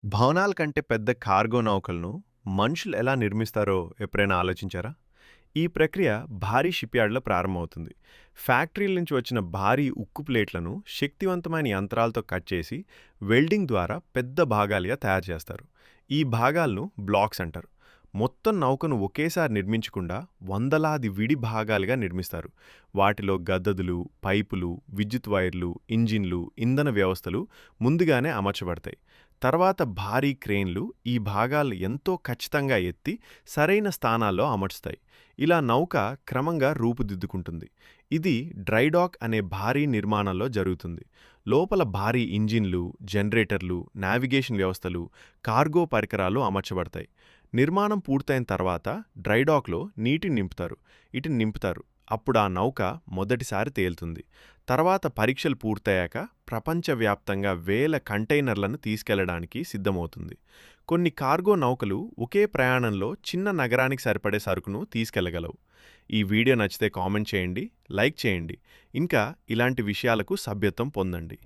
భవనాల కంటే పెద్ద కార్గో నౌకలను మనుషులు ఎలా నిర్మిస్తారో ఎప్పుడైనా ఆలోచించారా? ఈ ప్రక్రియ భారీ షిప్‌యార్డ్‌లో ప్రారంభమవుతుంది. ఫ్యాక్టరీల నుంచి వచ్చిన భారీ ఉక్కు ప్లేట్లను శక్తివంతమైన యంత్రాలతో కట్ చేసి వెల్డింగ్ ద్వారా పెద్ద భాగాలుగా తయారు చేస్తారు. ఈ భాగాలను బ్లాక్స్ అంటారు. మొత్తం నౌకను ఒకేసారి నిర్మించకుండా వందలాది విడి భాగాలుగా నిర్మిస్తారు. వాటిలో గద్దదులు, పైపులు, విద్యుత్ వైర్లు, ఇంజిన్లు, ఇంధన వ్యవస్థలు ముందుగానే అమర్చబడతాయి. తర్వాత భారీ క్రేన్లు ఈ భాగాలు ఎంతో ఖచ్చితంగా ఎత్తి సరైన స్థానాల్లో అమర్చుతాయి. ఇలా నౌక క్రమంగా రూపుదిద్దుకుంటుంది. ఇది డ్రైడాక్ అనే భారీ నిర్మాణంలో జరుగుతుంది. లోపల భారీ ఇంజిన్లు, జనరేటర్లు, నావిగేషన్ వ్యవస్థలు, కార్గో పరికరాలు అమర్చబడతాయి. నిర్మాణం పూర్తయిన తర్వాత డ్రైడాక్లో నీటిని నింపుతారు. అప్పుడు ఆ నౌక మొదటిసారి తేలుతుంది. తర్వాత పరీక్షలు పూర్తయ్యాక ప్రపంచవ్యాప్తంగా వేల కంటైనర్లను తీసుకెళ్లడానికి సిద్ధమవుతుంది. కొన్ని కార్గో నౌకలు ఒకే ప్రయాణంలో చిన్న నగరానికి సరిపడే సరుకును తీసుకెళ్లగలవు. ఈ వీడియో నచ్చితే కామెంట్ చేయండి, లైక్ చేయండి. ఇంకా ఇలాంటి విషయాలకు సభ్యత్వం పొందండి.